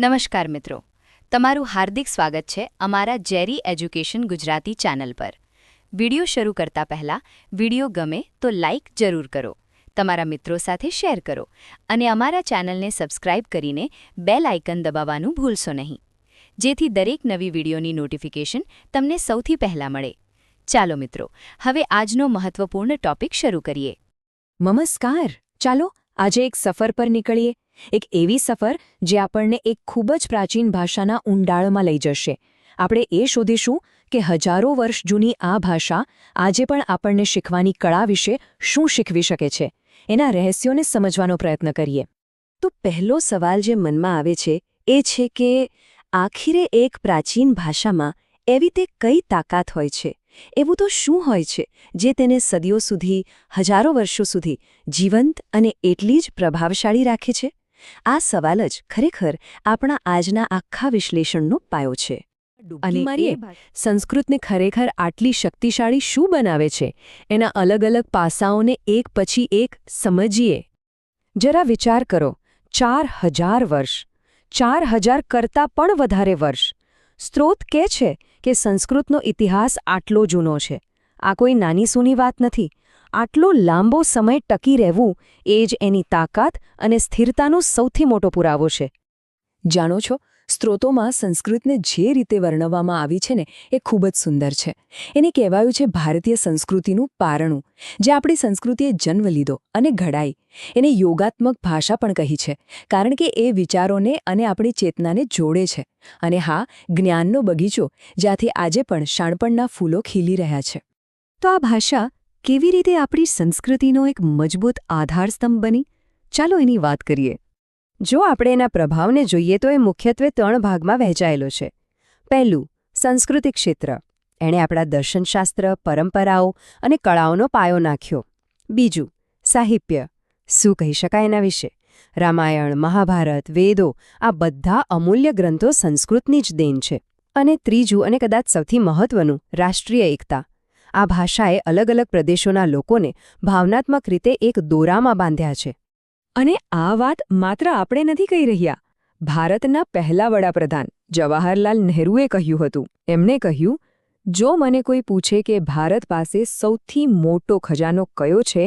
નમસ્કાર મિત્રો, તમારું હાર્દિક સ્વાગત છે અમારા જેરી એજ્યુકેશન ગુજરાતી ચેનલ પર. વિડિયો શરૂ કરતા પહેલાં વિડિયો ગમે તો લાઇક જરૂર કરો, તમારા મિત્રો સાથે શેર કરો અને અમારા ચેનલને સબસ્ક્રાઇબ કરીને બેલ આઇકન દબાવવાનું ભૂલશો નહીં, જેથી દરેક નવી વિડિયોની નોટિફિકેશન તમને સૌથી પહેલાં મળે. ચાલો મિત્રો, હવે આજનો મહત્વપૂર્ણ ટોપિક શરૂ કરીએ. નમસ્કાર. ચાલો આજે એક સફર પર નીકળીએ. એક એવી સફર જે આપણને એક ખૂબ જ પ્રાચીન ભાષાના ઊંડાણમાં લઈ જશે. આપણે એ શોધીશું કે હજારો વર્ષ જૂની આ ભાષા આજે પણ આપણને શીખવાની કળા વિશે શું શીખવી શકે છે, એના રહસ્યોને સમજવાનો પ્રયત્ન કરીએ. તો પહેલો સવાલ જે મનમાં આવે છે એ છે કે આખરે એક પ્રાચીન ભાષામાં એવી તે કઈ તાકાત હોય છે, એવું તો શું હોય છે જે તેને સદીઓ સુધી, હજારો વર્ષો સુધી જીવંત અને એટલી જ પ્રભાવશાળી રાખે છે? આ સવાલ જ ખરેખર આપણા આજના આખા વિશ્લેષણનો પાયો છે. અને સંસ્કૃતને ખરેખર આટલી શક્તિશાળી શું બનાવે છે, એના અલગ અલગ પાસાઓને એક પછી એક સમજીએ. જરા વિચાર કરો, 4000 વર્ષ, 4000 કરતાં પણ વધારે વર્ષ. સ્ત્રોત કહે છે કે સંસ્કૃતનો ઇતિહાસ આટલો જૂનો છે. આ કોઈ નાની સૂની વાત નથી. આટલો લાંબો સમય ટકી રહેવું એ જ એની તાકાત અને સ્થિરતાનો સૌથી મોટો પુરાવો છે. જાણો છો, સ્ત્રોતોમાં સંસ્કૃતને જે રીતે વર્ણવવામાં આવી છે ને એ ખૂબ જ સુંદર છે. એને કહેવાયું છે ભારતીય સંસ્કૃતિનું પારણું, જે આપણી સંસ્કૃતિએ જન્મ લીધો અને ઘડાઈ. એને યોગાત્મક ભાષા પણ કહી છે, કારણ કે એ વિચારોને અને આપણી ચેતનાને જોડે છે. અને હા, જ્ઞાનનો બગીચો, જ્યાંથી આજે પણ શાણપણના ફૂલો ખીલી રહ્યા છે. તો આ ભાષા કેવી રીતે આપણી સંસ્કૃતિનો એક મજબૂત આધારસ્તંભ બની? ચાલો એની વાત કરીએ. જો આપણે એના પ્રભાવને જોઈએ તો એ મુખ્યત્વે 3 ભાગમાં વહેંચાયેલો છે. પહેલું, સાંસ્કૃતિક ક્ષેત્ર. એણે આપણા દર્શનશાસ્ત્ર, પરંપરાઓ અને કળાઓનો પાયો નાખ્યો. બીજું, સાહિત્ય. શું કહી શકાય એના વિશે? રામાયણ, મહાભારત, વેદો, આ બધા અમૂલ્ય ગ્રંથો સંસ્કૃતની જ દેન છે. અને ત્રીજું, અને કદાચ સૌથી મહત્વનું, રાષ્ટ્રીય એકતા. આ ભાષાએ અલગ અલગ પ્રદેશોના લોકોને ભાવનાત્મક રીતે એક દોરામાં બાંધ્યા છે. અને આ વાત માત્ર આપણે નથી કહી રહ્યા. ભારતના પહેલા વડાપ્રધાન જવાહરલાલ નહેરુએ કહ્યું હતું. એમણે કહ્યું, જો મને કોઈ પૂછે કે ભારત પાસે સૌથી મોટો ખજાનો કયો છે,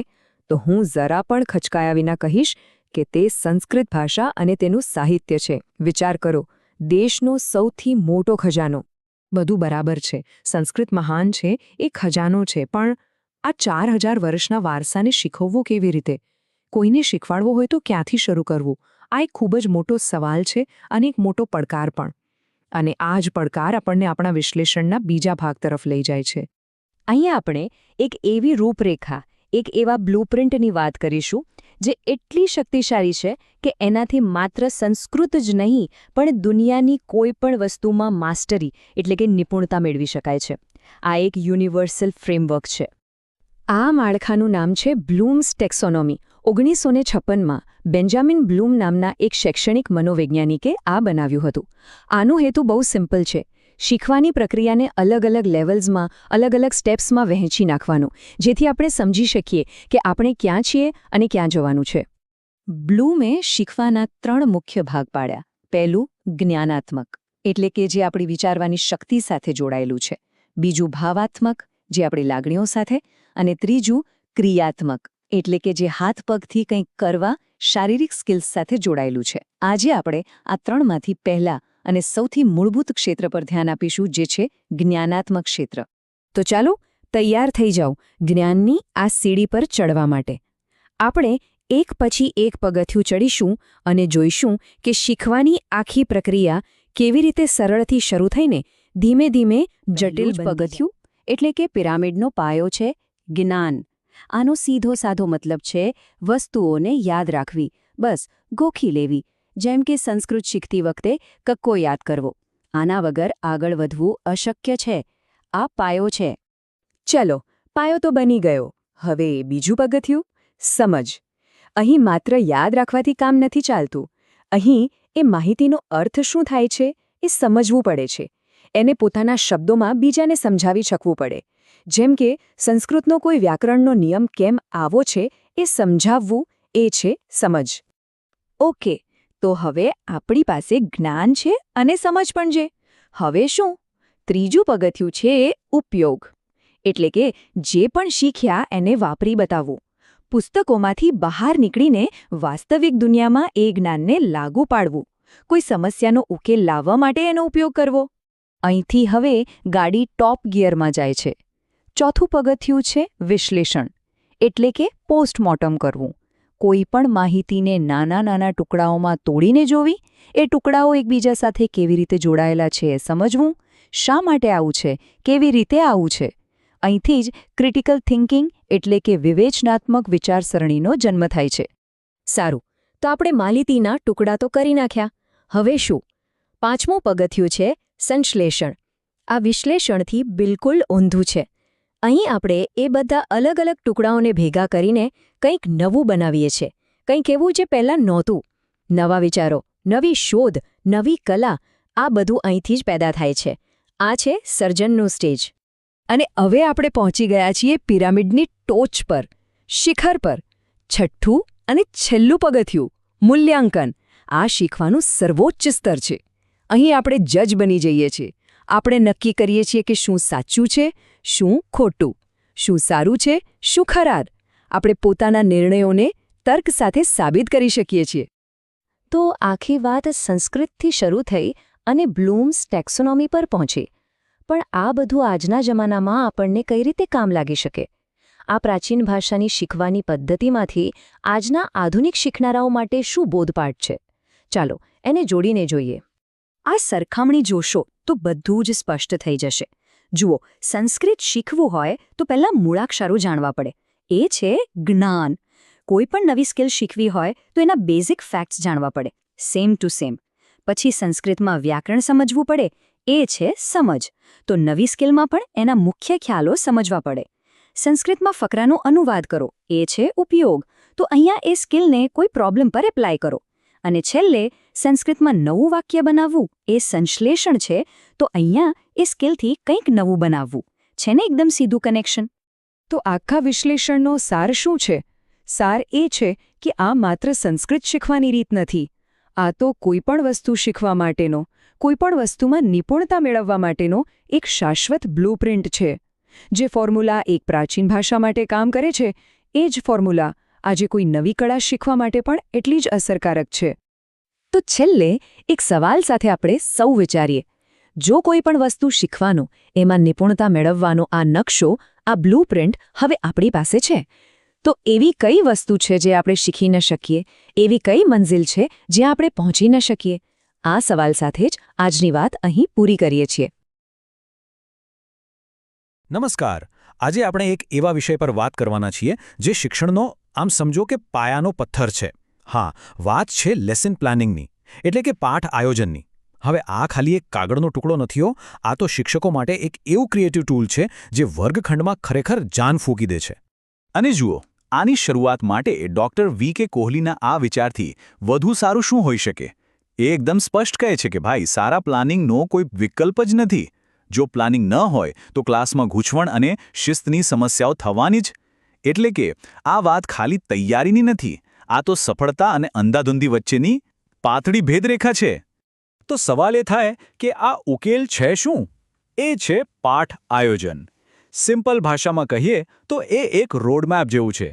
તો હું જરા પણ ખચકાયા વિના કહીશ કે તે સંસ્કૃત ભાષા અને તેનું સાહિત્ય છે. વિચાર કરો, દેશનો સૌથી મોટો ખજાનો. બધું બરાબર છે, સંસ્કૃત મહાન છે, એ ખજાનો છે, પણ આ 4000 વર્ષના વારસાને શીખવવો કેવી રીતે? કોઈને શીખવાડવો હોય તો ક્યાંથી શરૂ કરવું? આ એક ખૂબ જ મોટો સવાલ છે અને એક મોટો પડકાર પણ. અને આ જ પડકાર આપણને આપણા વિશ્લેષણના બીજા ભાગ તરફ લઈ જાય છે. અહીંયા આપણે એક એવી રૂપરેખા, એક એવા બ્લુપ્રિન્ટની વાત કરીશું જે એટલી શક્તિશાળી છે કે એનાથી માત્ર સંસ્કૃત જ નહીં પણ દુનિયાની કોઈ પણ વસ્તુમાં માસ્ટરી એટલે કે નિપુણતા મેળવી શકાય છે. આ એક યુનિવર્સલ ફ્રેમવર્ક છે. આ માળખાનું નામ છે બ્લૂમ્સ ટેક્સોનોમી. 1956માં બેન્જામિન બ્લૂમ નામના એક શૈક્ષણિક મનોવૈજ્ઞાનિકે આ બનાવ્યું હતું. આનો હેતુ બહુ સિમ્પલ છે. શીખવાની પ્રક્રિયાને અલગ અલગ લેવલ્સમાં, અલગ અલગ સ્ટેપ્સમાં વહેંચી નાખવાનું, જેથી આપણે સમજી શકીએ કે આપણે ક્યાં છીએ અને ક્યાં જવાનું છે. બ્લૂમે શીખવાના 3 મુખ્ય ભાગ પાડ્યા. પહેલું, જ્ઞાનાત્મક, એટલે કે જે આપણી વિચારવાની શક્તિ સાથે જોડાયેલું છે. બીજું, ભાવાત્મક, જે આપણી લાગણીઓ સાથે. અને ત્રીજું, ક્રિયાત્મક, એટલે કે જે હાથ પગથી કંઈક કરવા, શારીરિક સ્કિલ્સ સાથે જોડાયેલું છે. આજે આપણે આ 3માંથી પહેલા અને સૌથી મૂળભૂત ક્ષેત્ર પર ધ્યાન આપીશું, જે છે જ્ઞાનાત્મક ક્ષેત્ર. તો ચાલો તૈયાર થઈ જાઓ જ્ઞાનની આ સીડી પર ચડવા માટે. આપણે એક પછી એક પગથિયું ચડીશું અને જોઈશું કે શીખવાની આખી પ્રક્રિયા કેવી રીતે સરળથી શરૂ થઈને ધીમે ધીમે જટિલ પગથિયું, એટલે કે પિરામિડનો પાયો છે જ્ઞાન. આનો સીધો સાધો મતલબ છે વસ્તુઓને યાદ રાખવી, બસ ગોખી લેવી. જેમ કે સંસ્કૃત શીખતી વખતે કક્કો યાદ કરવો. આના વગર આગળ વધવું અશક્ય છે. આ પાયો છે. ચલો, પાયો તો બની ગયો. હવે બીજું પગથિયું, સમજ. અહીં માત્ર યાદ રાખવાથી કામ નથી ચાલતું. અહીં એ માહિતીનો અર્થ શું થાય છે એ સમજવું પડે છે. એને પોતાના શબ્દોમાં બીજાને સમજાવી શકવું પડે. જેમ કે સંસ્કૃતનો કોઈ વ્યાકરણનો નિયમ કેમ આવો છે એ સમજાવવું, એ છે સમજ. ઓકે, તો હવે આપણી પાસે જ્ઞાન છે અને સમજ પણ છે. હવે શું? ત્રીજું પગથિયું છે ઉપયોગ. એટલે કે જે પણ શીખ્યા એને વાપરી બતાવવું. પુસ્તકોમાંથી બહાર નીકળીને વાસ્તવિક દુનિયામાં એ જ્ઞાનને લાગુ પાડવું. કોઈ સમસ્યાનો ઉકેલ લાવવા માટે એનો ઉપયોગ કરવો. અહીંથી હવે ગાડી ટોપ ગિયરમાં જાય છે. ચોથું પગથિયું છે વિશ્લેષણ. એટલે કે પોસ્ટમોર્ટમ કરવું. કોઈ પણ માહિતીને નાના નાના ટુકડાઓમાં તોડીને જોવી, એ ટુકડાઓ એકબીજા સાથે કેવી રીતે જોડાયેલા છે એ સમજવું, શા માટે આવું છે, કેવી રીતે આવું છે. અહીંથી જ ક્રિટિકલ થિંકિંગ એટલે કે વિવેચનાત્મક વિચારસરણીનો જન્મ થાય છે. સારું, તો આપણે માહિતીના ટુકડા તો કરી નાખ્યા. હવે શું? પાંચમું પગથિયું છે સંશ્લેષણ. આ વિશ્લેષણથી બિલકુલ ઊંધું છે. અહીં આપણે એ બધા અલગ અલગ ટુકડાઓને ભેગા કરીને કંઈક નવું બનાવીએ છીએ. કંઈક એવું જે પહેલાં નહોતું. નવા વિચારો, નવી શોધ, નવી કલા, આ બધું અહીંથી જ પેદા થાય છે. આ છે સર્જનનું સ્ટેજ. અને હવે આપણે પહોંચી ગયા છીએ પિરામિડની ટોચ પર, શિખર પર. છઠ્ઠું અને છેલ્લું પગથિયું મૂલ્યાંકન. આ શીખવાનું સર્વોચ્ચ સ્તર છે. અહીં આપણે જજ બની જઈએ છીએ. આપણે નક્કી કરીએ છીએ કે શું સાચું છે, શું ખોટું, શું સારું છે, શું ખરાબ. આપણે પોતાના નિર્ણયોને તર્ક સાથે સાબિત કરી શકીએ છીએ. તો આખી વાત સંસ્કૃતથી શરૂ થઈ અને બ્લૂમ્સ ટેક્સોનોમી પર પહોંચી. પણ આ બધું આજના જમાનામાં આપણને કઈ રીતે કામ લાગી શકે? આ પ્રાચીન ભાષાની શીખવાની પદ્ધતિમાંથી આજના આધુનિક શીખનારાઓ માટે શું બોધપાઠ છે? ચાલો એને જોડીને જોઈએ. આ સરખામણી જોશો તો બધું જ સ્પષ્ટ થઈ જશે. જુઓ, સંસ્કૃત શીખવું હોય તો પહેલાં મૂળાક્ષરો જાણવા પડે. એ છે જ્ઞાન. કોઈ પણ નવી સ્કિલ શીખવી હોય તો એના બેઝિક ફેક્ટ્સ જાણવા પડે, સેમ ટુ સેમ. પછી સંસ્કૃતમાં વ્યાકરણ સમજવું પડે, એ છે સમજ. તો નવી સ્કિલમાં પણ એના મુખ્ય ખ્યાલો સમજવા પડે. સંસ્કૃતમાં ફકરાનો અનુવાદ કરો, એ છે ઉપયોગ. તો અહીંયા એ સ્કિલને કોઈ પ્રોબ્લેમ પર એપ્લાય કરો. અને છેલ્લે સંસ્કૃતમાં નવું વાક્ય બનાવવું, એ સંશ્લેષણ છે. તો અહીંયા એ સ્કિલથી કંઈક નવું બનાવવું. છે ને એકદમ સીધું કનેક્શન? તો આખા વિશ્લેષણનો સાર શું છે? સાર એ છે કે આ માત્ર સંસ્કૃત શીખવાની રીત નથી. આ તો કોઈપણ વસ્તુ શીખવા માટેનો, કોઈપણ વસ્તુમાં નિપુણતા મેળવવા માટેનો એક શાશ્વત બ્લૂપ્રિન્ટ છે. જે ફોર્મ્યુલા એક પ્રાચીન ભાષા માટે કામ કરે છે, એ જ ફોર્મ્યુલા આજે કોઈ નવી કળા શીખવા માટે પણ એટલી જ અસરકારક છે. તો છેલ્લે એક સવાલ સાથે આપણે સૌ વિચારીએ. જો કોઈ પણ વસ્તુ શીખવાનો, એમાં નિપુણતા મેળવવાનો આ નકશો, આ બ્લૂપ્રિન્ટ હવે આપણી પાસે છે, તો એવી કઈ વસ્તુ છે જે આપણે શીખી ન શકીએ? એવી કઈ મંઝિલ છે જ્યાં આપણે પહોંચી ન શકીએ? આ સવાલ સાથે જ આજની વાત અહીં પૂરી કરીએ છીએ. નમસ્કાર. આજે આપણે એક એવા વિષય પર વાત કરવાના છીએ જે શિક્ષણનો આમ સમજો કે પાયાનો પથ્થર છે. હા, વાત છે લેસન પ્લાનિંગની, એટલે કે પાઠ આયોજનની. હવે આ ખાલી એક કાગળનો ટુકડો નથી. આ તો શિક્ષકો માટે એક એવું ક્રિએટિવ ટૂલ છે જે વર્ગખંડમાં ખરેખર જાન ફૂંકી દે છે. અને જુઓ, આની શરૂઆત માટે ડૉક્ટર વી.કે. કોહલીના આ વિચારથી વધુ સારું શું હોઈ શકે? એ એકદમ સ્પષ્ટ કહે છે કે ભાઈ, સારા પ્લાનિંગનો કોઈ વિકલ્પ જ નથી. જો પ્લાનિંગ ન હોય તો ક્લાસમાં ગૂંચવણ અને શિસ્તની સમસ્યાઓ થવાની જ. એટલે કે આ વાત ખાલી તૈયારીની નથી, આ તો સફળતા અને અંધાધૂંધી વચ્ચેની પાતળી ભેદરેખા છે. તો સવાલ એ થાય કે આ ઉકેલ છે શું? એ છે પાઠ આયોજન. સિમ્પલ ભાષામાં કહીએ તો એ એક રોડમેપ જેવું છે.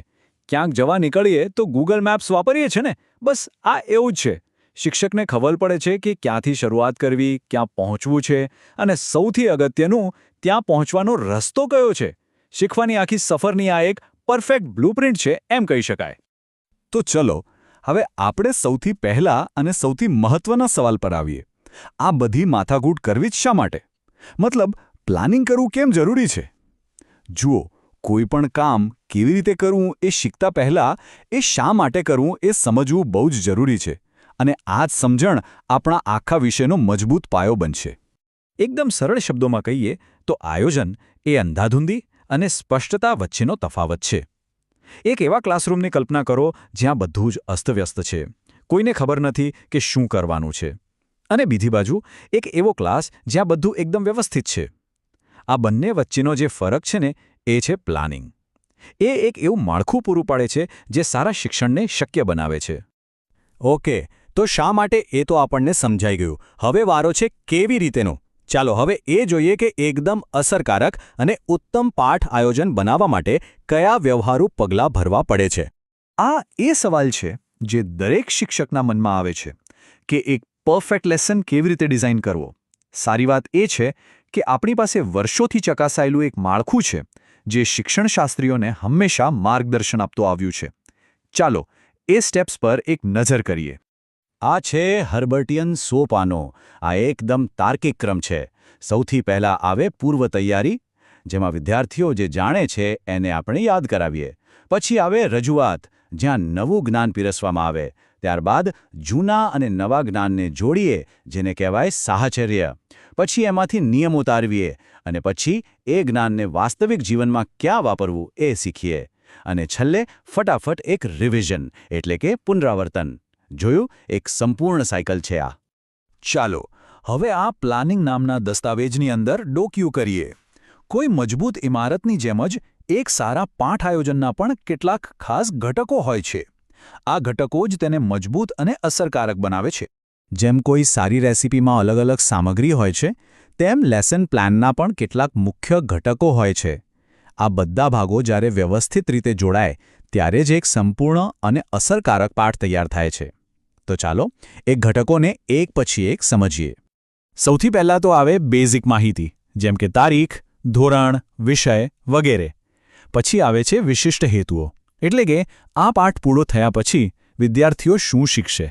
ક્યાંક જવા નીકળીએ તો ગૂગલ મેપ્સ વાપરીએ છે ને, બસ આ એવું જ છે. શિક્ષકને ખબર પડે છે કે ક્યાંથી શરૂઆત કરવી, ક્યાં પહોંચવું છે, અને સૌથી અગત્યનું, ત્યાં પહોંચવાનો રસ્તો કયો છે. શીખવાની આખી સફરની આ એક પરફેક્ટ બ્લૂપ્રિન્ટ છે એમ કહી શકાય. તો ચલો, હવે આપણે સૌથી પહેલા અને સૌથી મહત્વના સવાલ પર આવીએ. આ બધી માથાકૂટ કરવી જ શા માટે? મતલબ, પ્લાનિંગ કરવું કેમ જરૂરી છે? જુઓ, કોઈ પણ કામ કેવી રીતે કરવું એ શીખતા પહેલાં એ શા માટે કરવું એ સમજવું બહુ જ જરૂરી છે. અને આ જ સમજણ આપણા આખા વિષયનો મજબૂત પાયો બનશે. એકદમ સરળ શબ્દોમાં કહીએ તો આયોજન એ અંધાધૂંધી અને સ્પષ્ટતા વચ્ચેનો તફાવત છે. એક એવા ક્લાસરૂમની કલ્પના કરો જ્યાં બધું જ અસ્તવ્યસ્ત છે, કોઈને ખબર નથી કે શું કરવાનું છે. અને બીજી બાજુ એક એવો ક્લાસ જ્યાં બધું એકદમ વ્યવસ્થિત છે. આ બંને વચ્ચેનો જે ફરક છે ને, એ છે પ્લાનિંગ. એ એક એવું માળખું પૂરું પાડે છે જે સારા શિક્ષણને શક્ય બનાવે છે. ઓકે, તો શા માટે એ તો આપણને સમજાઈ ગયું. હવે વારો છે કેવી રીતેનો. ચાલો હવે એ જોઈએ કે એકદમ અસરકારક અને ઉત્તમ પાઠ આયોજન બનાવવા માટે કયા વ્યવહારુ પગલાં ભરવા પડે છે. આ એ સવાલ છે જે દરેક શિક્ષકના મનમાં આવે છે કે એક પરફેક્ટ લેસન કેવી રીતે ડિઝાઇન કરવો. સારી વાત એ છે કે આપણી પાસે વર્ષોથી ચકાસાયેલું એક માળખું છે જે શિક્ષણશાસ્ત્રીઓને હંમેશા માર્ગદર્શન આપતું આવ્યું છે. ચાલો એ સ્ટેપ્સ પર એક નજર કરીએ. આ છે હર્બર્ટિયન 100 પાનો. આ એકદમ તાર્કિક ક્રમ છે. સૌથી પહેલાં આવે પૂર્વ તૈયારી, જેમાં વિદ્યાર્થીઓ જે જાણે છે એને આપણે યાદ કરાવીએ. પછી આવે રજૂઆત, જ્યાં નવું જ્ઞાન પીરસવામાં આવે. ત્યારબાદ જૂના અને નવા જ્ઞાનને જોડીએ, જેને કહેવાય સાહચર્ય. પછી એમાંથી નિયમ ઉતારવીએ અને પછી એ જ્ઞાનને વાસ્તવિક જીવનમાં ક્યાં વાપરવું એ શીખીએ. અને છેલ્લે ફટાફટ એક રિવિઝન એટલે કે પુનરાવર્તન. જોયું, એક સંપૂર્ણ સાયકલ છે આ. ચાલો હવે આ પ્લાનિંગ નામના દસ્તાવેજની અંદર ડોકિયું કરીએ. કોઈ મજબૂત ઇમારતની જેમ જ એક સારા પાઠ આયોજનના પણ કેટલાક ખાસ ઘટકો હોય છે. આ ઘટકો જ તેને મજબૂત અને અસરકારક બનાવે છે. જેમ કોઈ સારી રેસિપીમાં અલગ અલગ સામગ્રી હોય છે, તેમ લેસન પ્લાનના પણ કેટલાક મુખ્ય ઘટકો હોય છે. આ બધા ભાગો જ્યારે વ્યવસ્થિત રીતે જોડાય ત્યારે જ એક સંપૂર્ણ અને અસરકારક પાઠ તૈયાર થાય છે. તો ચાલો એ ઘટકોને એક પછી એક સમજીએ. સૌથી પહેલાં તો આવે બેઝિક માહિતી, જેમ કે તારીખ, ધોરણ, વિષય વગેરે. પછી આવે છે વિશિષ્ટ હેતુઓ, એટલે કે આ પાઠ પૂરો થયા પછી વિદ્યાર્થીઓ શું શીખશે.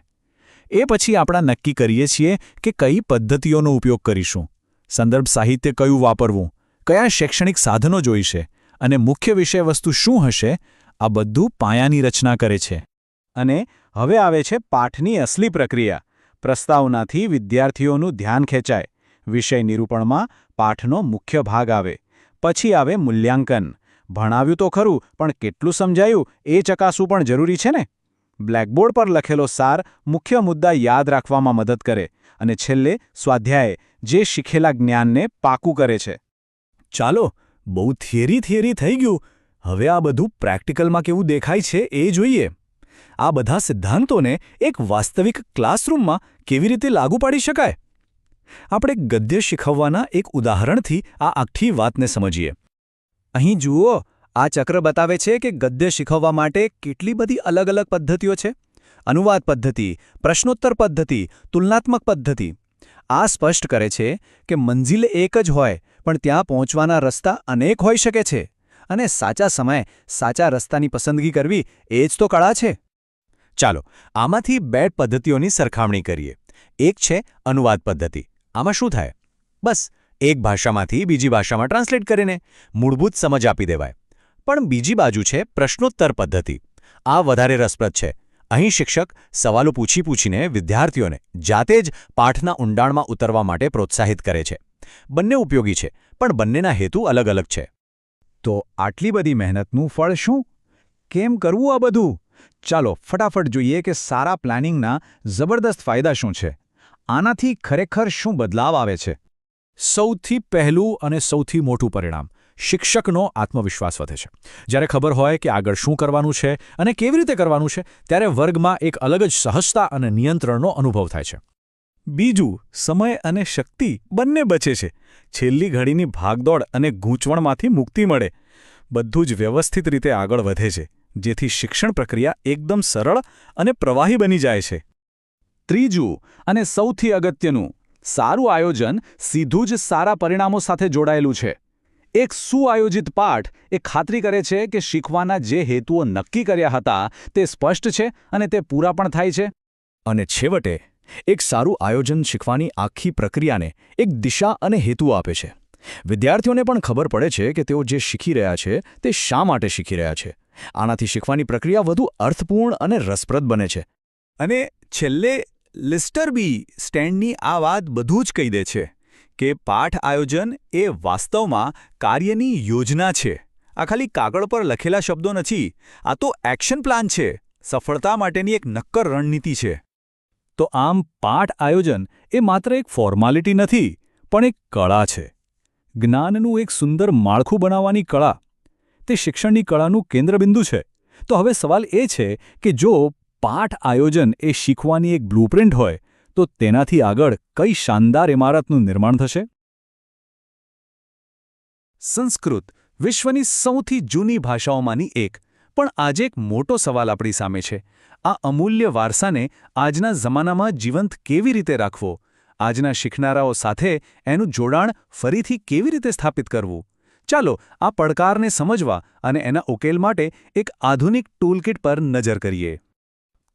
એ પછી આપણે નક્કી કરીએ છીએ કે કઈ પદ્ધતિઓનો ઉપયોગ કરીશું, સંદર્ભ સાહિત્ય કયું વાપરવું, કયા શૈક્ષણિક સાધનો જોઈશે અને મુખ્ય વિષયવસ્તુ શું હશે. આ બધું પાયાની રચના કરે છે. અને હવે આવે છે પાઠની અસલી પ્રક્રિયા. પ્રસ્તાવનાથી વિદ્યાર્થીઓનું ધ્યાન ખેંચાય. વિષય નિરૂપણમાં પાઠનો મુખ્ય ભાગ આવે. પછી આવે મૂલ્યાંકન. ભણાવ્યું તો ખરું, પણ કેટલું સમજાયું એ ચકાસવું પણ જરૂરી છે ને. બ્લેકબોર્ડ પર લખેલો સાર મુખ્ય મુદ્દા યાદ રાખવામાં મદદ કરે. અને છેલ્લે સ્વાધ્યાય, જે શીખેલા જ્ઞાનને પાકું કરે છે. ચાલો, બહુ થિયરી થઈ ગયું. હવે આ બધું પ્રેક્ટિકલમાં કેવું દેખાય છે એ જોઈએ. આ બધા સિદ્ધાંતોને એક વાસ્તવિક ક્લાસરૂમમાં કેવી રીતે લાગુ પાડી શકાય. આપણે ગદ્ય શીખવવાના એક ઉદાહરણથી આ આખી વાતને સમજીએ. અહીં જુઓ, આ ચક્ર બતાવે છે કે ગદ્ય શીખવવા માટે કેટલી બધી અલગ અલગ પદ્ધતિઓ છે. અનુવાદ પદ્ધતિ, પ્રશ્નોત્તર પદ્ધતિ, તુલનાત્મક પદ્ધતિ. આ સ્પષ્ટ કરે છે કે મંજિલ એક જ હોય, પણ ત્યાં પહોંચવાના રસ્તા અનેક હોઈ શકે છે. અને સાચા સમયે સાચા રસ્તાની પસંદગી કરવી એ જ તો કળા છે. ચાલો આમાંથી 2 પદ્ધતિઓની સરખામણી કરીએ. એક છે અનુવાદ પદ્ધતિ. આમાં શું થાય? બસ એક ભાષામાંથી બીજી ભાષામાં ટ્રાન્સલેટ કરીને મૂળભૂત સમજ આપી દેવાય. પણ બીજી બાજુ છે પ્રશ્નોત્તર પદ્ધતિ. આ વધારે રસપ્રદ છે. અહીં શિક્ષક સવાલો પૂછીને વિદ્યાર્થીઓને જાતે જ પાઠના ઊંડાણમાં ઉતરવા માટે પ્રોત્સાહિત કરે છે. બંને ઉપયોગી છે, પણ બંનેના હેતુ અલગ અલગ છે. તો આટલી બધી મહેનતનું ફળ શું? કેમ કરવું આ બધું? ચાલો ફટાફટ જોઈએ કે સારા પ્લાનિંગના જબરદસ્ત ફાયદા શું છે. આનાથી ખરેખર શું બદલાવ આવે છે? સૌથી પહેલું અને સૌથી મોટું પરિણામ, શિક્ષકનો આત્મવિશ્વાસ વધે છે. જ્યારે ખબર હોય કે આગળ શું કરવાનું છે અને કેવી રીતે કરવાનું છે, ત્યારે વર્ગમાં એક અલગ જ સહજતા અને નિયંત્રણનો અનુભવ થાય છે. બીજું, સમય અને શક્તિ બંને બચે છે. છેલ્લી ઘડીની ભાગદોડ અને ગૂંચવણમાંથી મુક્તિ મળે. બધું જ વ્યવસ્થિત રીતે આગળ વધે છે, જેથી શિક્ષણ પ્રક્રિયા એકદમ સરળ અને પ્રવાહી બની જાય છે. ત્રીજું અને સૌથી અગત્યનું, સારું આયોજન સીધું જ સારા પરિણામો સાથે જોડાયેલું છે. એક સુઆયોજિત પાઠ એ ખાતરી કરે છે કે શીખવાના જે હેતુઓ નક્કી કર્યા હતા તે સ્પષ્ટ છે અને તે પૂરા પણ થાય છે. અને છેવટે, એક સારું આયોજન શીખવાની આખી પ્રક્રિયાને એક દિશા અને હેતુ આપે છે. વિદ્યાર્થીઓને પણ ખબર પડે છે કે તેઓ જે શીખી રહ્યા છે તે શા માટે શીખી રહ્યા છે. આનાથી શીખવાની પ્રક્રિયા વધુ અર્થપૂર્ણ અને રસપ્રદ બને છે. અને છેલ્લે લિસ્ટર બી સ્ટેન્ડની આ વાત બધું જ કહી દે છે કે પાઠ આયોજન એ વાસ્તવમાં કાર્યની યોજના છે. આ ખાલી કાગળ પર લખેલા શબ્દો નથી. આ તો એક્શન પ્લાન છે. સફળતા માટેની એક નક્કર રણનીતિ છે. તો આમ પાઠ આયોજન એ માત્ર એક ફોર્માલિટી નથી, પણ એક કળા છે. જ્ઞાનનું એક સુંદર માળખું બનાવવાની કળા. તે શિક્ષણની કળાનું કેન્દ્રબિંદુ છે. તો હવે સવાલ એ છે કે જો પાઠ આયોજન એ શીખવાની એક બ્લુપ્રિન્ટ હોય તો તેનાથી આગળ કઈ શાનદાર ઇમારતનું નિર્માણ થશે? સંસ્કૃત વિશ્વની સૌથી જૂની ભાષાઓમાંની એક, પણ આજે એક મોટો સવાલ આપણી સામે છે. આ અમૂલ્ય વારસાને આજના જમાનામાં જીવંત કેવી રીતે રાખવો? આજના શીખનારાઓ સાથે એનું જોડાણ ફરીથી કેવી રીતે સ્થાપિત કરવું? ચાલો આ પડકારને સમજવા અને એના ઉકેલ માટે એક આધુનિક ટૂલકિટ પર નજર કરીએ.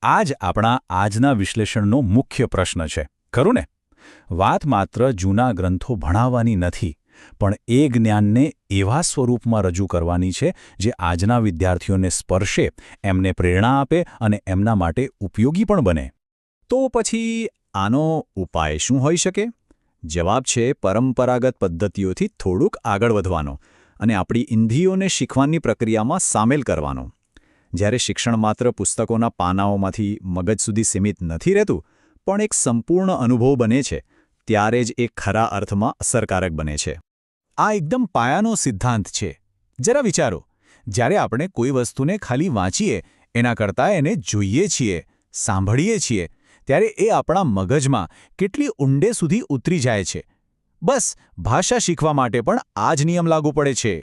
આ જ આપણા આજના વિશ્લેષણનો મુખ્ય પ્રશ્ન છે, ખરું ને? વાત માત્ર જૂના ગ્રંથો ભણાવવાની નથી, પણ એ જ્ઞાનને એવા સ્વરૂપમાં રજૂ કરવાની છે જે આજના વિદ્યાર્થીઓને સ્પર્શે, એમને પ્રેરણા આપે અને એમના માટે ઉપયોગી પણ બને. તો પછી આનો ઉપાય શું હોઈ શકે? જવાબ છે પરંપરાગત પદ્ધતિઓથી થોડુંક આગળ વધવાનો અને આપણી ઇન્દ્રિયોને શીખવાની પ્રક્રિયામાં સામેલ કરવાનો. જ્યારે શિક્ષણ માત્ર પુસ્તકોના પાનાઓમાંથી મગજ સુધી સીમિત નથી રહેતું, પણ એક સંપૂર્ણ અનુભવ બને છે, ત્યારે જ એ ખરા અર્થમાં અસરકારક બને છે. આ એકદમ પાયાનો સિદ્ધાંત છે. જરા વિચારો, જ્યારે આપણે કોઈ વસ્તુને ખાલી વાંચીએ એના કરતાં એને જોઈએ છીએ, સાંભળીએ છીએ, ત્યારે એ આપણા મગજમાં કેટલી ઊંડે સુધી ઉતરી જાય છે. બસ ભાષા શીખવા માટે પણ આ જ નિયમ લાગુ પડે છે.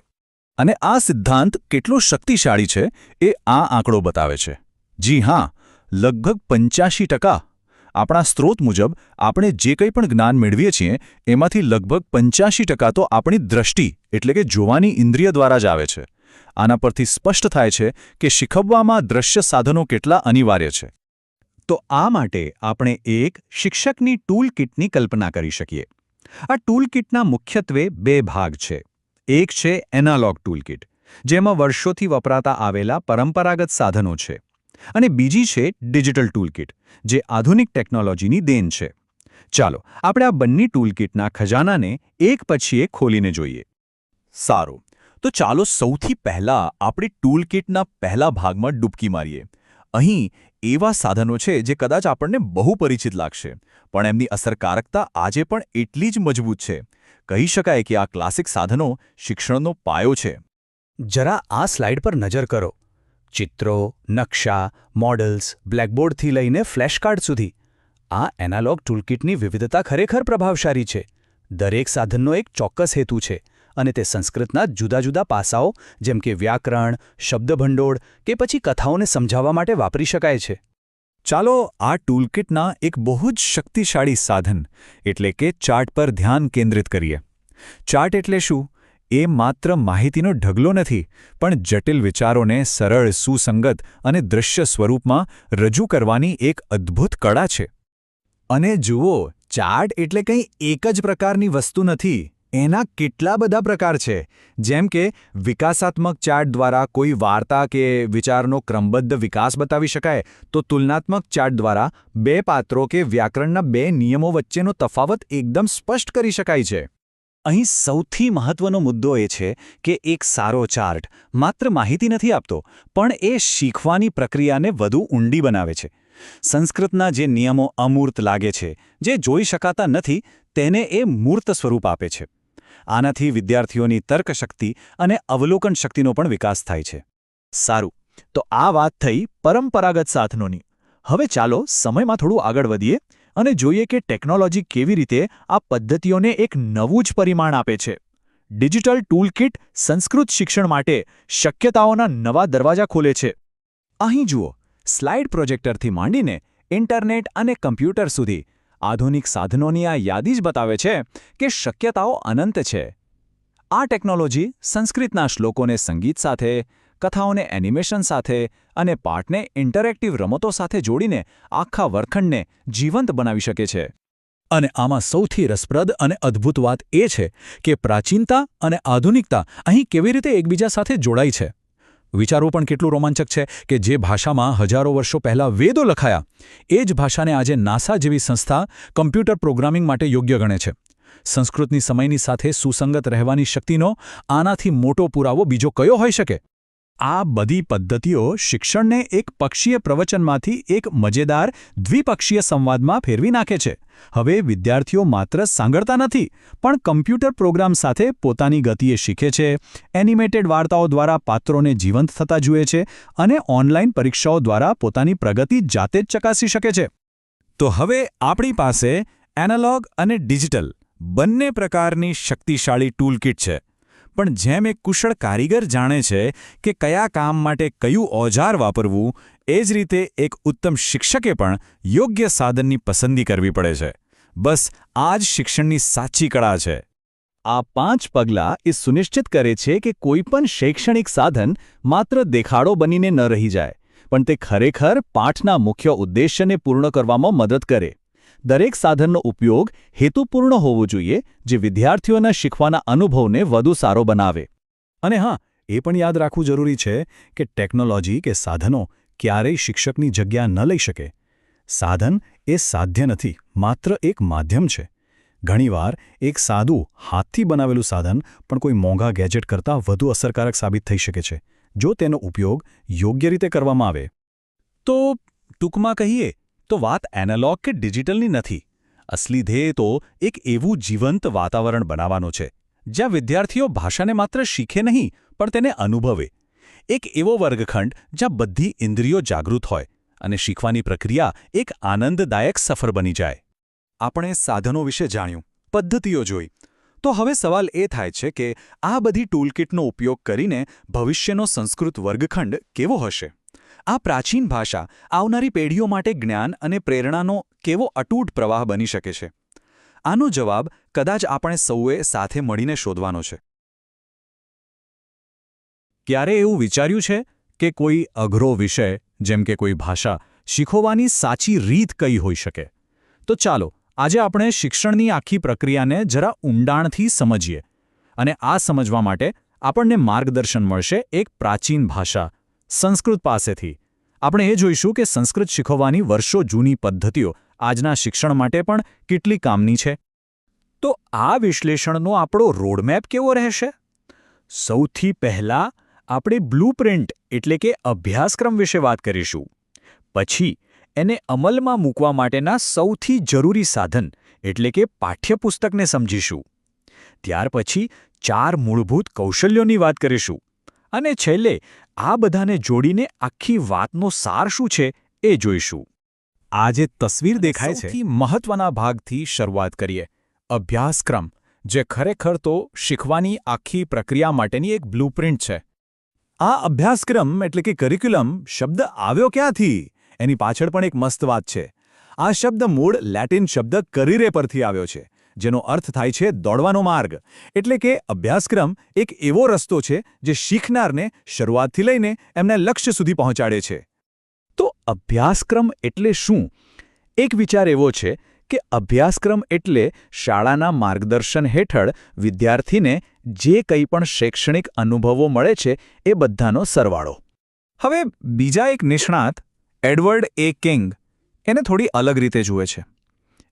અને આ સિદ્ધાંત કેટલો શક્તિશાળી છે એ આ આંકડો બતાવે છે. જી હા, લગભગ 85%. આપણા સ્ત્રોત મુજબ આપણે જે કંઈ પણ જ્ઞાન મેળવીએ છીએ એમાંથી લગભગ 85% તો આપણી દ્રષ્ટિ એટલે કે જોવાની ઇન્દ્રિય દ્વારા જ આવે છે. આના પરથી સ્પષ્ટ થાય છે કે શીખવવામાં દ્રશ્ય સાધનો કેટલા અનિવાર્ય છે. તો આ માટે આપણે એક શિક્ષકની ટૂલ કિટની કલ્પના કરી શકીએ. આ ટૂલ કિટના મુખ્યત્વે બે ભાગ છે. એક છે એનાલોગ ટૂલકિટ, જેમાં વર્ષોથી વપરાતા આવેલા પરંપરાગત સાધનો છે, અને બીજી છે ડિજિટલ ટૂલકિટ, જે આધુનિક ટેકનોલોજીની દેન છે. ચાલો આપણે આ બંને ટૂલકિટના ખજાનાને એક પછી એક ખોલીને જોઈએ. સારું, તો ચાલો સૌથી પહેલા આપણી ટૂલકિટના પહેલા ભાગમાં ડૂબકી મારીએ. અહીં એવા સાધનો છે જે કદાચ આપણને બહુ પરિચિત લાગશે, પણ એમની અસરકારકતા આજે પણ એટલી જ મજબૂત છે. કહી શકાય કે આ ક્લાસિક સાધનો શિક્ષણનો પાયો છે. જરા આ સ્લાઇડ પર નજર કરો. ચિત્રો, નકશા, મોડલ્સ, બ્લેકબોર્ડથી લઈને ફ્લેશકાર્ડ સુધી. આ એનાલોગ ટૂલકિટની વિવિધતા ખરેખર પ્રભાવશાળી છે. દરેક સાધનનો એક ચોક્કસ હેતુ છે, અને તે સંસ્કૃતના જુદા જુદા પાસાઓ જેમ કે વ્યાકરણ, શબ્દભંડોળ કે પછી કથાઓને સમજાવવા માટે વાપરી શકાય છે. ચાલો આ ટૂલકિટના એક બહુ જ શક્તિશાળી સાધન એટલે કે ચાર્ટ પર ધ્યાન કેન્દ્રિત કરીએ. ચાર્ટ એટલે શું? એ માત્ર માહિતીનો ઢગલો નથી, પણ જટિલ વિચારોને સરળ, સુસંગત અને દૃશ્ય સ્વરૂપમાં રજૂ કરવાની એક અદ્ભુત કળા છે. અને જુઓ, ચાર્ટ એટલે કંઈ એક જ પ્રકારની વસ્તુ નથી. એના કેટલા બધા પ્રકાર છે. જેમ કે વિકાસાત્મક ચાર્ટ દ્વારા કોઈ વાર્તા કે વિચારનો ક્રમબદ્ધ વિકાસ બતાવી શકાય, તો તુલનાત્મક ચાર્ટ દ્વારા બે પાત્રો કે વ્યાકરણના બે નિયમો વચ્ચેનો તફાવત એકદમ સ્પષ્ટ કરી શકાય છે. અહીં સૌથી મહત્વનો મુદ્દો એ છે કે એક સારો ચાર્ટ માત્ર માહિતી નથી આપતો, પણ એ શીખવાની પ્રક્રિયાને વધુ ઊંડી બનાવે છે. સંસ્કૃતના જે નિયમો અમૂર્ત લાગે છે, જે જોઈ શકાતા નથી, તેને એ મૂર્ત સ્વરૂપ આપે છે. આનાથી વિદ્યાર્થીઓની તર્કશક્તિ અને અવલોકન શક્તિનો પણ વિકાસ થાય છે. સારું, તો આ વાત થઈ પરંપરાગત સાધનોની. હવે ચાલો સમયમાં થોડું આગળ વધીએ અને જોઈએ કે ટેકનોલોજી કેવી રીતે આ પદ્ધતિઓને એક નવું જ પરિમાણ આપે છે. ડિજિટલ ટૂલકિટ સંસ્કૃત શિક્ષણ માટે શક્યતાઓના નવા દરવાજા ખોલે છે. અહીં જુઓ, સ્લાઇડ પ્રોજેક્ટરથી માંડીને ઇન્ટરનેટ અને કમ્પ્યુટર સુધી આધુનિક સાધનોની આ યાદી જ બતાવે છે કે શક્યતાઓ અનંત છે. આ ટેકનોલોજી સંસ્કૃતના શ્લોકોને સંગીત સાથે, કથાઓને એનિમેશન સાથે અને પાઠને ઇન્ટરેક્ટિવ રમતો સાથે જોડીને આખા વર્ગખંડને જીવંત બનાવી શકે છે. અને આમાં સૌથી રસપ્રદ અને અદ્ભુત વાત એ છે કે પ્રાચીનતા અને આધુનિકતા અહીં કેવી રીતે એકબીજા સાથે જોડાઈ છે. વિચારવું પણ કેટલું રોમાંચક છે કે જે ભાષામાં હજારો વર્ષો પહેલાં વેદો લખાયા, એ જ ભાષાને આજે નાસા જેવી સંસ્થા કમ્પ્યુટર પ્રોગ્રામિંગ માટે યોગ્ય ગણે છે. સંસ્કૃતની સમયની સાથે સુસંગત રહેવાની શક્તિનો આનાથી મોટો પુરાવો બીજો કયો હોઈ શકે? આ બધી પદ્ધતિઓ શિક્ષણને એક પક્ષીય પ્રવચનમાંથી એક મજેદાર દ્વિપક્ષીય સંવાદમાં ફેરવી નાખે છે. હવે વિદ્યાર્થીઓ માત્ર સાંભળતા નથી, પણ કમ્પ્યુટર પ્રોગ્રામ સાથે પોતાની ગતિએ શીખે છે, એનિમેટેડ વાર્તાઓ દ્વારા પાત્રોને જીવંત થતા જુએ છે અને ઓનલાઈન પરીક્ષાઓ દ્વારા પોતાની પ્રગતિ જાતે જ ચકાસી શકે છે. તો હવે આપણી પાસે એનાલોગ અને ડિજિટલ બંને પ્રકારની શક્તિશાળી ટૂલકિટ છે. પણ જેમ એક કુશળ કારીગર જાણે છે કે કયા કામ માટે કયું ઓજાર વાપરવું, એ જ રીતે એક ઉત્તમ શિક્ષકે પણ યોગ્ય સાધનની પસંદગી કરવી પડે છે. બસ આ જ શિક્ષણની સાચી કળા છે. આ 5 પગલાં એ સુનિશ્ચિત કરે છે કે કોઈપણ શૈક્ષણિક સાધન માત્ર દેખાડો બનીને ન રહી જાય, પણ તે ખરેખર પાઠના મુખ્ય ઉદ્દેશ્યને પૂર્ણ કરવામાં મદદ કરે. દરેક સાધનનો ઉપયોગ હેતુપૂર્ણ હોવો જોઈએ, જે વિદ્યાર્થીઓના શીખવાના અનુભવને વધુ સારો બનાવે. અને હા, એ પણ યાદ રાખવું જરૂરી છે કે ટેકનોલોજી કે સાધનો ક્યારેય શિક્ષકની જગ્યા ન લઈ શકે. સાધન એ સાધ્ય નથી, માત્ર એક માધ્યમ છે. ઘણીવાર એક સાદું હાથથી બનાવેલું સાધન પણ કોઈ મોંઘા ગેજેટ કરતાં વધુ અસરકારક સાબિત થઈ શકે છે, જો તેનો ઉપયોગ યોગ્ય રીતે કરવામાં આવે. તો ટૂંકમાં કહીએ તો વાત એનાલોગ કે ડિજિટલની નથી. અસલી ધ્યેય તો એક એવું જીવંત વાતાવરણ બનાવવાનો છે, જ્યાં વિદ્યાર્થીઓ ભાષાને માત્ર શીખે નહીં, પણ તેને અનુભવે. એક એવો વર્ગખંડ જ્યાં બધી ઇન્દ્રિયો જાગૃત હોય અને શીખવાની પ્રક્રિયા એક આનંદદાયક સફર બની જાય. આપણે સાધનો વિશે જાણ્યું, પદ્ધતિઓ જોઈ. તો હવે સવાલ એ થાય છે કે આ બધી ટૂલકિટનો ઉપયોગ કરીને ભવિષ્યનો સંસ્કૃત વર્ગખંડ કેવો હશે? આ પ્રાચીન ભાષા આવનારી પેઢીઓ માટે જ્ઞાન અને પ્રેરણાનો કેવો અતૂટ પ્રવાહ બની શકે છે? આનો જવાબ કદાચ આપણે સૌએ સાથે મળીને શોધવાનો છે. ક્યારે એવું વિચાર્યું છે કે કોઈ અઘરો વિષય, જેમ કે કોઈ ભાષા, શીખવવાની સાચી રીત કઈ હોઈ શકે? તો ચાલો આજે આપણે શિક્ષણની આખી પ્રક્રિયાને જરા ઊંડાણથી સમજીએ. અને આ સમજવા માટે આપણને માર્ગદર્શન મળશે એક પ્રાચીન ભાષા સંસ્કૃત પાસેથી. આપણે એ જોઈશું કે સંસ્કૃત શીખવવાની વર્ષો જૂની પદ્ધતિઓ આજના શિક્ષણ માટે પણ કેટલી કામની છે. તો આ વિશ્લેષણનો આપણો રોડમેપ કેવો રહેશે? સૌથી પહેલાં આપણે બ્લુપ્રિન્ટ એટલે કે અભ્યાસક્રમ વિશે વાત કરીશું. પછી એને અમલમાં મૂકવા માટેના સૌથી જરૂરી સાધન એટલે કે પાઠ્યપુસ્તકને સમજીશું. ત્યાર પછી 4 મૂળભૂત કૌશલ્યોની વાત કરીશું. અને છેલ્લે આ બધાને જોડીને આખી વાતનો સાર શું છે એ જોઈશું. આ જે તસવીર દેખાય છે, સૌથી મહત્વના ભાગથી શરૂઆત કરીએ. અભ્યાસક્રમ, જે ખરેખર તો શીખવાની આખી પ્રક્રિયા માટેની એક બ્લુપ્રિન્ટ છે. આ અભ્યાસક્રમ એટલે કે કરિક્યુલમ શબ્દ આવ્યો ક્યાંથી? એની પાછળ પણ એક મસ્ત વાત છે. આ શબ્દ મૂળ લેટિન શબ્દ કરીરે પરથી આવ્યો છે, જેનો અર્થ થાય છે દોડવાનો માર્ગ. એટલે કે અભ્યાસક્રમ એક એવો રસ્તો છે જે શીખનારને શરૂઆતથી લઈને એમના લક્ષ્ય સુધી પહોંચાડે છે. તો અભ્યાસક્રમ એટલે શું? એક વિચાર એવો છે કે અભ્યાસક્રમ એટલે શાળાના માર્ગદર્શન હેઠળ વિદ્યાર્થીને જે કંઈ પણ શૈક્ષણિક અનુભવો મળે છે એ બધાનો સરવાળો. હવે બીજા એક નિષ્ણાત, એડવર્ડ એ કિંગ, એને થોડી અલગ રીતે જુએ છે.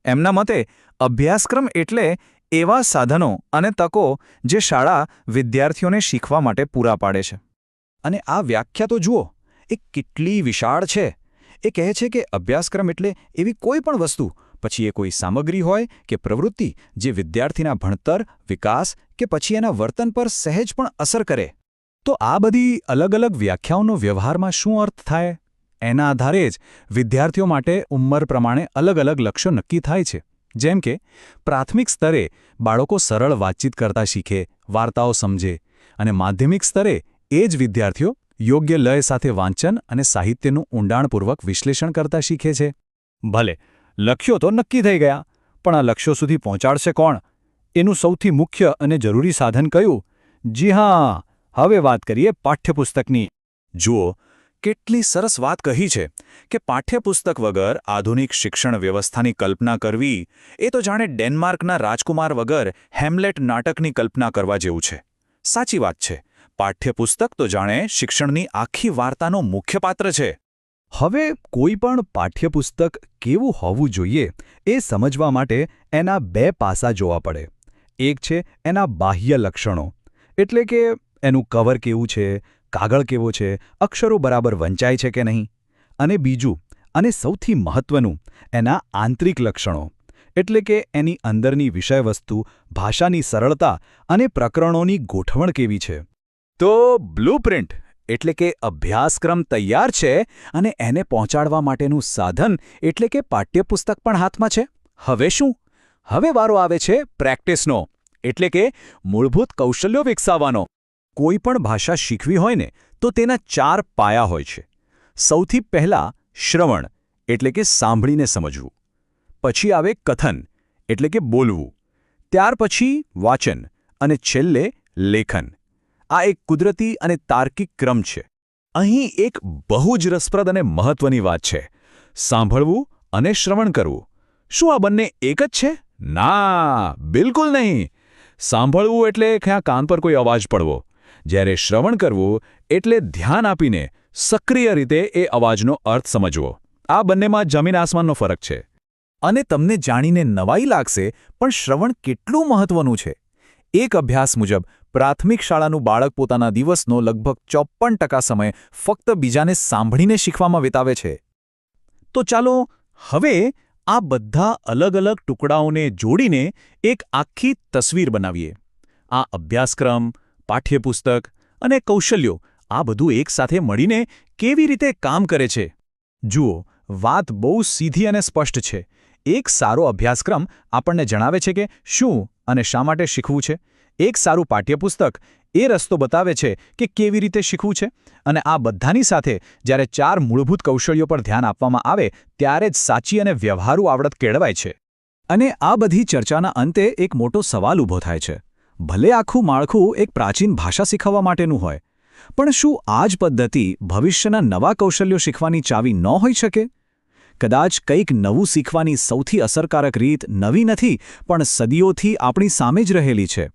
એમના મતે અભ્યાસક્રમ એટલે એવા સાધનો અને તકો જે શાળા વિદ્યાર્થીઓને શીખવા માટે પૂરા પાડે છે. અને આ વ્યાખ્યા તો જુઓ, એ કેટલી વિશાળ છે. એ કહે છે કે અભ્યાસક્રમ એટલે એવી કોઈ પણ વસ્તુ, પછી એ કોઈ સામગ્રી હોય કે પ્રવૃત્તિ, જે વિદ્યાર્થીના ભણતર, વિકાસ કે પછી એના વર્તન પર સહેજ પણ અસર કરે. તો આ બધી અલગ અલગ વ્યાખ્યાઓનો વ્યવહારમાં શું અર્થ થાય? એના આધારે જ વિદ્યાર્થીઓ માટે ઉંમર પ્રમાણે અલગ અલગ લક્ષ્યો નક્કી થાય છે. જેમ કે પ્રાથમિક સ્તરે બાળકો સરળ વાતચીત કરતા શીખે, વાર્તાઓ સમજે, અને માધ્યમિક સ્તરે એ જ વિદ્યાર્થીઓ યોગ્ય લય સાથે વાંચન અને સાહિત્યનું ઊંડાણપૂર્વક વિશ્લેષણ કરતા શીખે છે. ભલે લક્ષ્યો તો નક્કી થઈ ગયા, પણ આ લક્ષ્યો સુધી પહોંચાડશે કોણ? એનું સૌથી મુખ્ય અને જરૂરી સાધન કયું? જી હા, હવે વાત કરીએ પાઠ્યપુસ્તકની. જુઓ, કેટલી સરસ વાત કહી છે કે પાઠ્યપુસ્તક વગર આધુનિક શિક્ષણ વ્યવસ્થાની કલ્પના કરવી એ તો જાણે ડેનમાર્કના રાજકુમાર વગર હેમ્લેટ નાટકની કલ્પના કરવા જેવું છે. સાચી વાત છે. પાઠ્યપુસ્તક તો જાણે શિક્ષણની આખી વાર્તાનો મુખ્ય પાત્ર છે. હવે કોઈ પણ પાઠ્યપુસ્તક કેવું હોવું જોઈએ એ સમજવા માટે એના 2 પાસા જોવા પડે. એક છે એના બાહ્ય લક્ષણો, એટલે કે એનું કવર કેવું છે, કાગળ કેવો છે, અક્ષરો બરાબર વંચાય છે કે નહીં. અને બીજું, અને સૌથી મહત્વનું, એના આંતરિક લક્ષણો, એટલે કે એની અંદરની વિષયવસ્તુ, ભાષાની સરળતા અને પ્રકરણોની ગોઠવણ કેવી છે. તો બ્લૂપ્રિન્ટ એટલે કે અભ્યાસક્રમ તૈયાર છે અને એને પહોંચાડવા માટેનું સાધન એટલે કે પાઠ્યપુસ્તક પણ હાથમાં છે. હવે શું? હવે વારો આવે છે પ્રેક્ટિસનો, એટલે કે મૂળભૂત કૌશલ્યો વિકસાવવાનો. કોઈ પણ ભાષા શીખવી હોય ને તો તેના 4 પાયા હોય છે. સૌથી પહેલાં શ્રવણ એટલે કે સાંભળીને સમજવું. પછી આવે કથન એટલે કે બોલવું. ત્યાર પછી વાચન અને છેલ્લે લેખન. આ એક કુદરતી અને તાર્કિક ક્રમ છે. અહીં એક બહુ જ રસપ્રદ અને મહત્વની વાત છે. સાંભળવું અને શ્રવણ કરવું. શું આ બંને એક જ છે? ના, બિલકુલ નહીં. સાંભળવું એટલે ક્યાં કાન પર કોઈ અવાજ પડવો, જ્યારે શ્રવણ કરવું એટલે ધ્યાન આપીને સક્રિય રીતે એ અવાજનો અર્થ સમજવો. આ બંનેમાં જમીન આસમાનનો ફરક છે. અને તમને જાણીને નવાઈ લાગશે, પણ શ્રવણ કેટલું મહત્વનું છે. એક અભ્યાસ મુજબ પ્રાથમિક શાળાનું બાળક પોતાના દિવસનો લગભગ 54% સમય ફક્ત બીજાને સાંભળીને શીખવામાં વિતાવે છે. તો ચાલો હવે આ બધા અલગ અલગ ટુકડાઓને જોડીને એક આખી તસવીર બનાવીએ. આ અભ્યાસક્રમ, પાઠ્યપુસ્તક અને કૌશલ્યો આ બધું એકસાથે મળીને કેવી રીતે કામ કરે છે. જુઓ, વાત બહુ સીધી અને સ્પષ્ટ છે. એક સારો અભ્યાસક્રમ આપણને જણાવે છે કે શું અને શા માટે શીખવું છે. એક સારું પાઠ્યપુસ્તક એ રસ્તો બતાવે છે કે કેવી રીતે શીખવું છે. અને આ બધાની સાથે જ્યારે 4 મૂળભૂત કૌશલ્યો પર ધ્યાન આપવામાં આવે ત્યારે જ સાચી અને વ્યવહારુ આવડત કેળવાય છે. અને આ બધી ચર્ચાના અંતે એક મોટો સવાલ ઊભો થાય છે. ભલે આખું માળખું એક પ્રાચીન ભાષા શીખવવા માટેનું હોય, પણ શું આ જ પદ્ધતિ ભવિષ્યના નવા કૌશલ્યો શીખવાની ચાવી ન હોઈ શકે? કદાચ કંઈક નવું શીખવાની સૌથી અસરકારક રીત નવી નથી, પણ સદીઓથી આપણી સામે જ રહેલી છે.